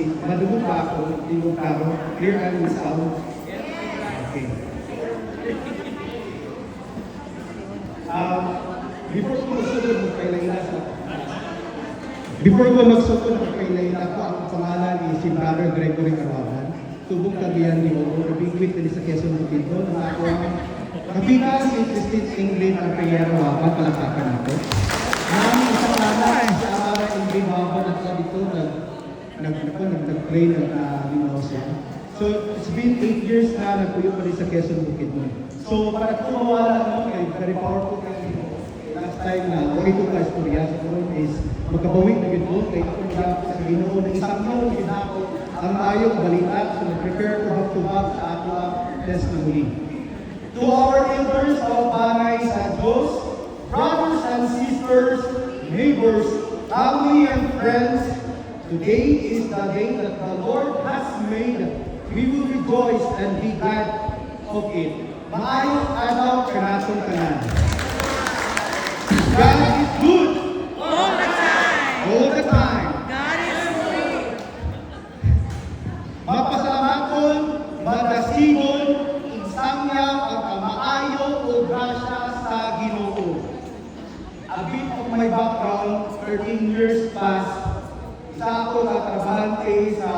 seat. Madugod ba ako? Hindi mo klaro? Clear and sound? Okay. Before ko magsunod, magkailangan sa Before ko magsunod, magkailangan ako, ang pangalan ni si Brother Gregory Caravan. Tubong Cagayan ni Ogo, nabigwit na sa Quezon Bukidnon, na ako ang kapikas ni Christine England ang Payero Waban, palakpakan ako. Maraming isang lana, si Amara England Waban at sa dito, nag-play ng Linosa. So, it's been 8 years na nagpuyo pa rin sa Quezon Bukidnon. So, para kung mawala naman kayo, very powerful kayo. Last time na, okay ko ka istorya, siguro is magkabawin na gito, kaya ako nagapit sa Ginoo na isang noon, ginako ang ayong balita, so nag-prepare ko back-to-back sa ato testimony. To our elders of Baray Santos, brothers and sisters, neighbors, family and friends, today is the day that the Lord has made. We will rejoice and be glad of it. Maayong adlaw kanatong tanan. God is good. All the time. All the time. God is good. Mapasalamakon, madasigon, insangya ang maayo o grasya sa Ginoo. A bit of my background, 13 years past, isa ako katrabahante sa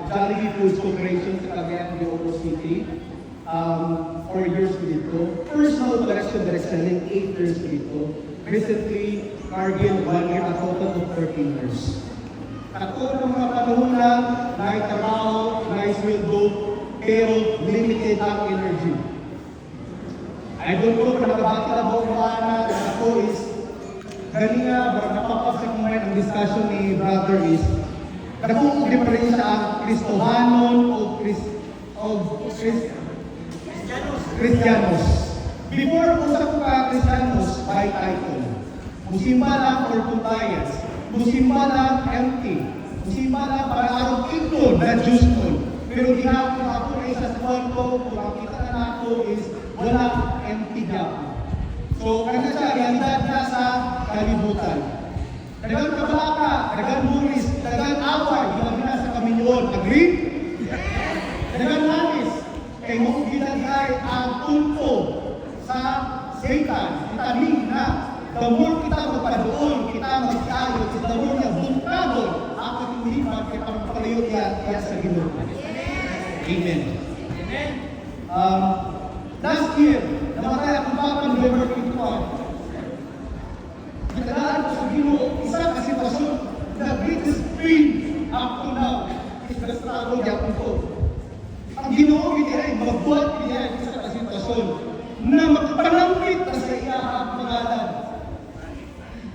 Jollibee Foods Corporation sa Cagayan de Oro City. 4 years ko dito. Personal collection direct selling, 8 years ko dito. Recently, Cargill, 1 year, a total of 13 years. Ako ng mga panahon na naitrabaho, naisweldo, pero limited ang energy. I don't know kung nakabati na ba na ako is ganina, napapasok mo ang discussion ni brother is nakong diferensya ang Kristohanon o Kristiyanos. Before usap ko ka Kristiyanos by title, musimba lang for compliance, musimba lang empty, musimba lang para araw kingdom na Diyos ko. Pero ginagawa ako na isa sa ko, kung makita na ako is wala empty gap. So, kaya siya, realidad na sa kalibutan. Dagang kabalaka, dagang buris, dagang away, ginabi na sa kaminyoon. Agree? Dagang nanis, kay mong ginagay ang punto sa Satan. Itamin na, the more kita magpadoon, kita magkayot, the more niya buntagod, ang katilipan, kaya pagpapalayo niya sa Ginoo. Amen. Last year, namatay akong papa November 21. Kitadaan ko sa Ginoo, isa kasi sitwasyon, the greatest pain up to now is the struggle niya ko. Ang Ginoo, ay magbuhat niya isa kasi sitwasyon na magpanampit na sa iyahang pangalan.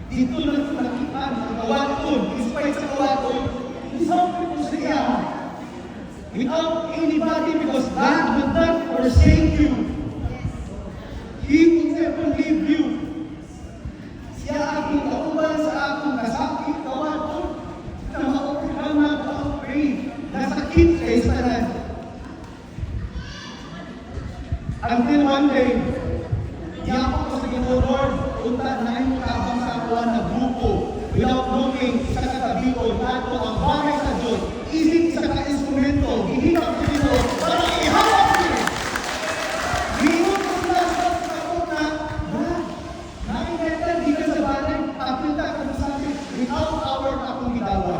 Dito na nakita ang kawaton, despite sa kawaton, isang ko sa iyahang. Without anybody, because God will not forsake you. He will never leave you. Siya akong kauban sa akong kasakit kawaton na maupirang na ang pain, nasakit kay sanan. Until one day, yako ko sa Ginoo, Lord, unta na ay mukabang sa ako na grupo without knowing sa katabi ko na ito ang bagay sa Diyos. Isip sa ka-instrumento, hinihap ko dito para ihawak niyo. Hinihap ko sila sa ako na, nakikita di ka sa balay, tapita ka sa akin, without our akong gidawa.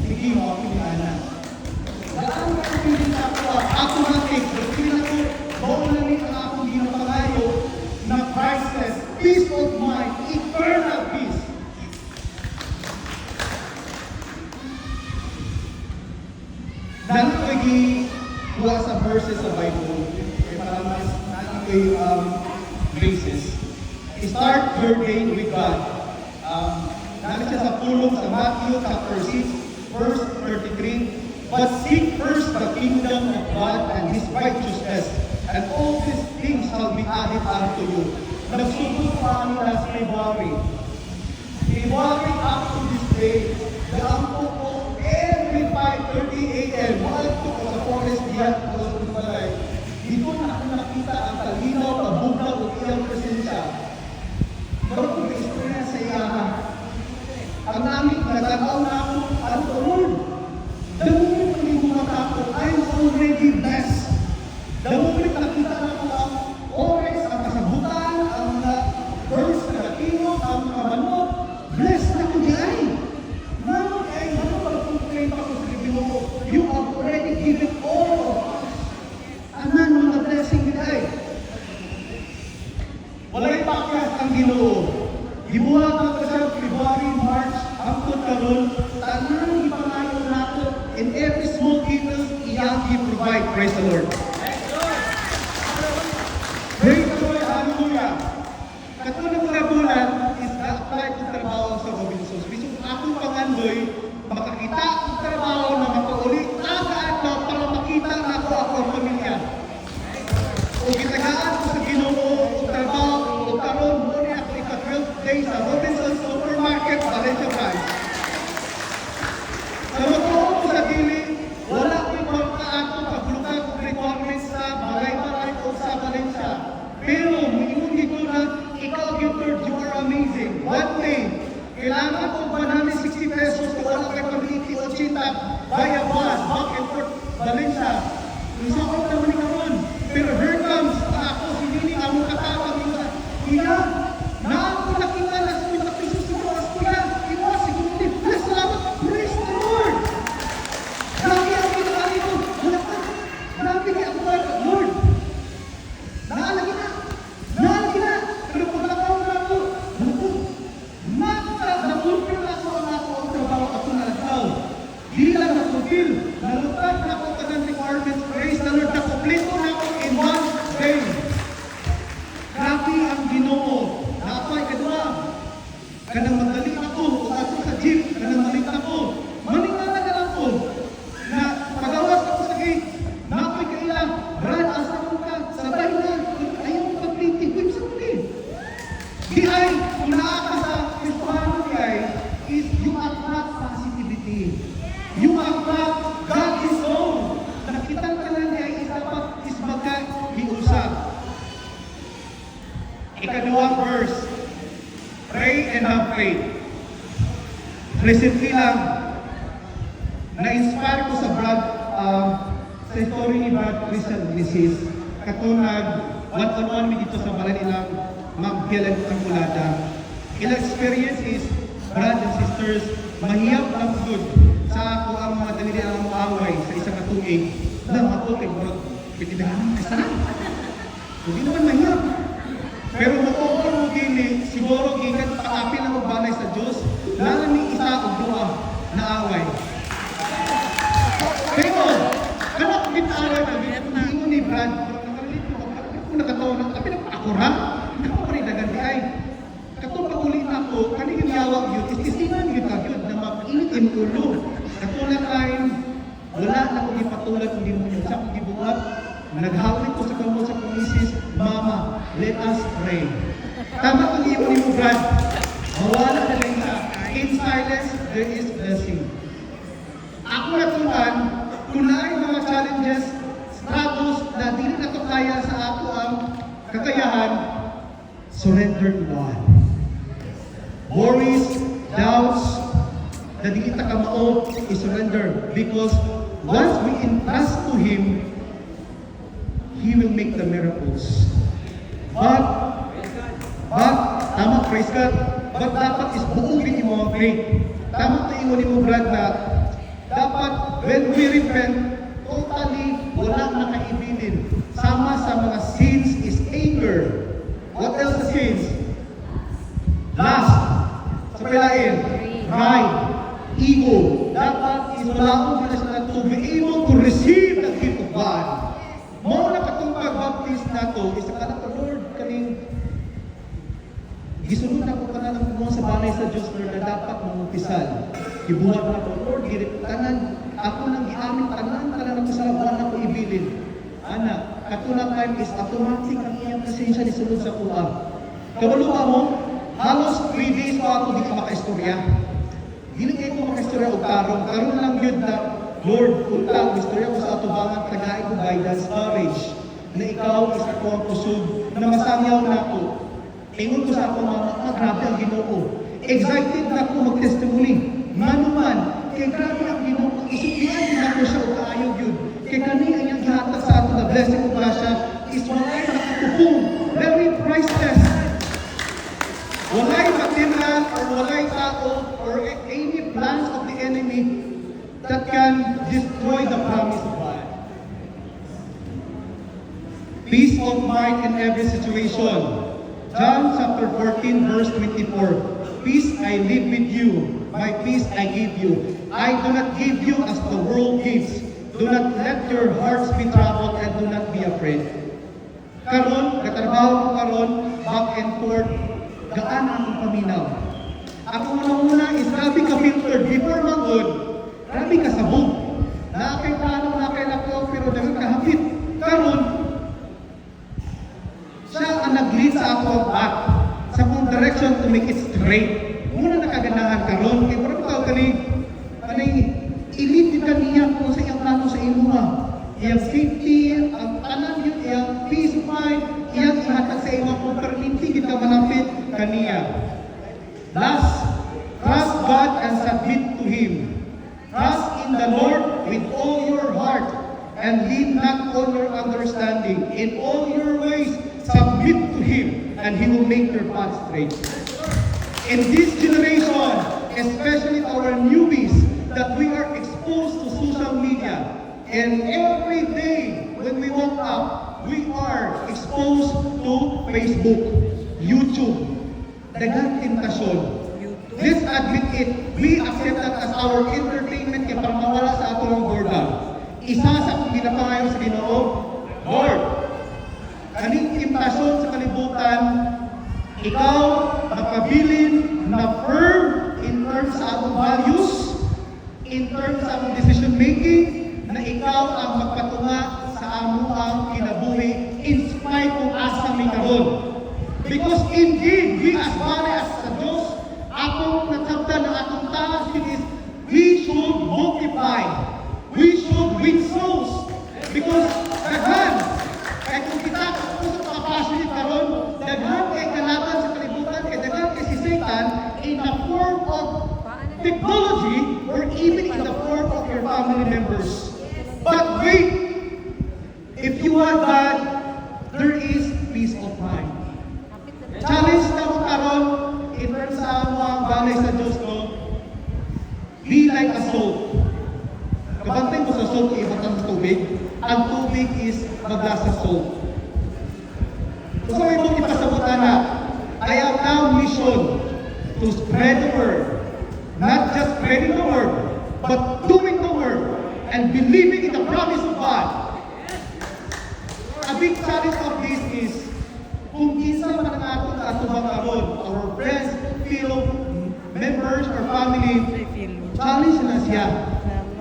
Sige mo, ako nilanan. Daan ka kung hindi na ako natin, kasi na ko, bawal na rin ang akong ginapangayo na priceless, peace of mind, eternal peace. Dahil ko buha sa verses sa Bible, kaya parang mas natin ko basis. Start your day with God. Namin siya sa pulong sa Matthew chapter 6, verse 33. But seek first the kingdom of God and His righteousness, and all these things shall be added unto you. Nagsugod pa kami last February. February up to this day, naampo ko every 5:30 a.m. Mahal ko sa forest diyan ko sa Tumalay. Dito na ako nakita ang talinaw, pabugnaw o iyang presensya. Bago ko na-istorya sa iyahan. Ang namin, nagagaw na ako, ano to, Lord? The moment already blessed. The moment nakita na ko ang oras, ang kasabutan, ang mga birds na nakinog, ang mga manok, blessed na ko di ay. Mano ay, ano pala kung claim pa ko sa Ginoo? You have already given all of us. Anan mga blessing di ay. Walay pakyas ang Ginoo. Gibuhat na ko sa February, March, hangtod karon, tanang ipangayo nato, and every small details iyang i-provide. Praise the Lord. Praise the Lord, hallelujah. Katulong mga bulan is na-apply kong trabaho sa Robinsons. Bisong akong pangandoy, makakita akong trabaho na makauli, tagaan na para makita na ako ang pamilya. O gitagaan ko sa Ginoo, o trabaho, o karon, muli ako ika-12 days sa Robinsons Supermarket, Valencia Branch. Sa matuon ko sa dili, wala ko yung mga ato pagluka kong requirements sa balay-balay o sa Valencia. Pero, minungi ko na, ikaw, Gilbert, you are amazing. One day, kailangan ko 160 pesos kung wala kay pamiliti o chita, buy a bus, back and forth, Valencia. Isa ko naman ni karon. Pero here comes, ako, si Nini, among katawag, Ina, na ako nakita na sa mga piso sa oras ko yan. Ina, siguro din, salamat, praise the Lord. Grabe ang pinakali ko. Grabe kaya ako, Lord. Naalagi na. Pero pag nakaw na ako, na-fulfill na ako ang trabaho ako na nagtaw. Di lang na-fulfill. Nalutag na ako kanang requirements. Praise the Lord. Nakuplito na ako in one day. Grabe ang Ginoo. Naapay kadua. Kanang madali ako. O ato sa jeep. Kanang malit ako. Maningala na lang ko. Na pagawas ako sa gate. Naapay kailang. Brad, asa mo ka? Sabay na. Ayaw mo pag-pliti. Wait, sa muli. Di ay, kung naaka sa Kristohano di ay, is you attract positivity. You attract God is own. Nakitang ka lang di ay is dapat is magka-hiusap. Ikaduwang verse. Pray and have faith. Recently lang, na-inspire ko sa sa story ni Brad Christian Iglesias. Katulad, one-on-one mi dito sa balay nilang magkilan ang mulata. Ilang experience is, Brad and sisters, mahiyap ang good sa ako ang mga dalili ang away sa isang katuig. Lang ako kay Brad, pitinahan ng kasarap. Hindi naman mahiyap. Pero matukol mo dili, siguro gikan pakapil ang magbanay sa Diyos, lalo ni isa o dua na away. Pero, kanak bitaray na, hindi ni Brad, kung nakatawa na, tapi nakakura, nakaparidagan di ay. Katong pag-uli na ako, kanigin yawag yun, istisinan yun yun, na mag-init yung ulo. Katulad tayo, wala na kong ipatulad kung di mo yun. Sa kong gibuhat, naghawin ko sa kamot sa kumisis, Mama, let us pray. Tama kung iwan mo, Brad, mawala na rin na, in silence, there is blessing. Ako natulan, kung na ay mga challenges, struggles na dili na to kaya sa ato ang kakayahan, surrender to God. Worries, doubts, na dili ta kamao, i-surrender. Because once we entrust to Him, He will make the miracles. But, tama, praise God, but dapat is buugin mo ang faith. Tama ito ingon mo, Brad, na dapat, when we repent, totally wala na kaibilin. Sama sa mga sins is anger. What else is sins? Lust. Sa pilain. Pride. Ego. Dapat is wala ko sila to be able to receive the gift of God. Mao na katong pagbaptist nato is sa Lord kaning gisunod ako kanang mo sa balay sa Dios Lord na dapat mangumpisal. Gibuhat na ko Lord gid tanan ako nang giamin tanan ako sa wala na ko ibilin. Ana, katulad time is automatic ang iyang presensya ni sulod sa kuha. Kabalo mo, halos 3 days pa ako di ka makaistorya. Dili kayo ko makaistorya o karon lang yun na Lord, utang, istorya ko sa atubangan, tagaay ko guidance, courage, na ikaw is ako ang kusog, na masangyaw na ako. Ingon ko sa ako, grabe ang Ginoo. Excited na ako mag-testimony. Manuman, kay grabe ang Ginoo. Isuplian din ako siya o kaayog yun. Kay kani ang blessing of grasya is walay nakatupong, very priceless. Walay material or walay tao or any plans of the enemy that can destroy the promise of God. Peace of mind in every situation. John chapter 14 verse 24. Peace I leave with you, my peace I give you. I do not give you as the world gives. Do not let your hearts be troubled and do not be afraid. Karon, katrabaho ko karon, back and forth, gaan akong paminaw. Ako muna is grabe ka filtered before magod, grabe ka sabog. Nakay plano, nakay lako, pero dagang kahapit. Karon, siya ang nag-lead sa ako ang path, sa kong direction to make it straight. Muna nakaganahan karon, kaya parang tao ilit din kaniya kung sa iyang plano sa imo ha. Iyang safety, ang tanan yun, iyang peace of mind, iyang ihatag sa imo kung perminti kita malapit kaniya. Last, trust God and submit to Him. Trust in the Lord with all your heart and lean not on your understanding. In all your ways, submit to Him and He will make your path straight. In this generation, especially our newbies, that we are exposed to social media, and every day when we woke up, we are exposed to Facebook, YouTube, daghang tentasyon. Let's admit it, we accept that as our entertainment kaya para mawala sa atong boredom. Isa sa kung ginapangayon sa Ginoo, Lord, kaning tentasyon sa kalibutan, ikaw mapabilin na firm in terms sa atong values, in terms sa atong decision making, na ikaw ang magpatunga sa amo ang kinabuhi in spite kung asa may karon. Because indeed, we as bali as sa Diyos, atong natabda ng atong taas is we should multiply. We should win souls. Because daghan, kaya kung kita kung sa kapasyon karon, daghan kay kalaban sa kalibutan, kay daghan kay si Satan in the form of technology or even in the form of your family members. But wait, if you are God, there is peace of mind. Challenge na mo karon in terms sa mga balay sa Diyos ko, be like a salt. Kabantay mo sa salt, ibatang sa tubig. Ang tubig is maglasa salt. So may mong ipasabutan na, I have now mission to spread the word. Not just spreading the word, but doing the word and believing in the promise of God. A big challenge of this is, kung isa man ang atong atubang karon, our friends, fellow members, or family, challenge na siya.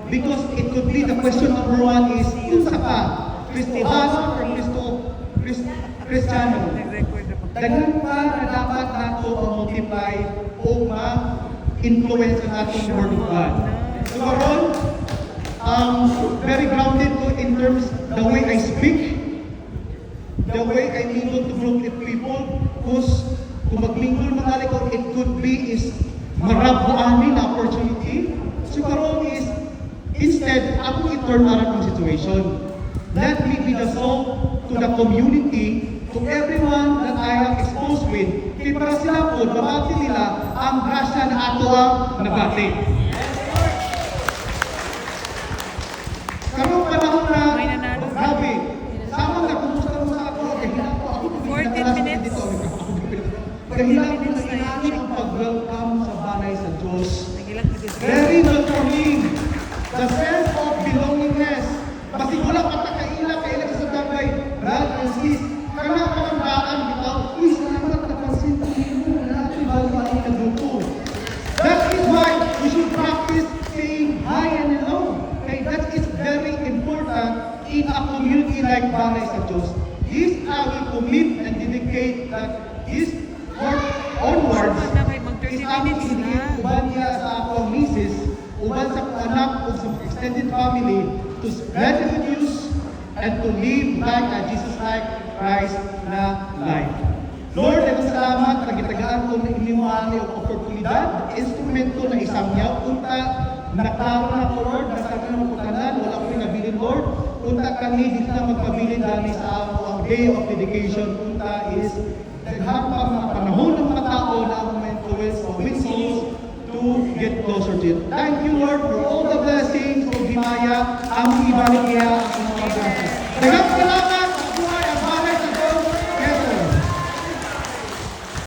Because it could be the question number one is, unsa ka, Kristiyano or Kristiyano? Dagan pa na dapat nato multiply o ma-influence ang atong word of God. So karon, very grounded ko in terms the way I speak, the way I'm able to group with people, because kung magmingle mangali ko, it could be is marabuani na opportunity. So karon is, instead, ako i-turn around ang situation. Let me be the salt to the community, to everyone that I am exposed with. Kaya para sila po, nabati nila ang grasya na ato ang nabati. Karong panahon na, grabe, sama na kumusta mo sa ako, kahilang ko ako, 14 minutes. kahilang ko na inanin ang pag-welcome sa balay sa Diyos. Very welcoming. The sense of belongingness. Masigula patakaila kaila sa dabay. Brad and sis, kana kalandaan bitaw. Uy, salamat napansin ko mo na ating baluan ng grupo. That is why we should practice saying hi and hello. Okay, that is very important in a community like Balay sa Diyos. This I will commit and dedicate that this work onwards is aming dedicate uban niya sa akong misis, uban sa anak o sa extended family to spread the good news and to live like a Jesus-like Christ na life. Lord, ito salamat, nagitagaan ko na iniwaan niyo oportunidad, instrumento na isamyaw, punta, naklaro na ko, Lord, nasabi na mo tanan, wala ko pinabilin, Lord, punta kami dito na magpabilin dami sa ako ang day of dedication. Punta is daghang pa mga panahon ng mga tao na ang influence o win souls to get closer to it. Thank you, Lord, for all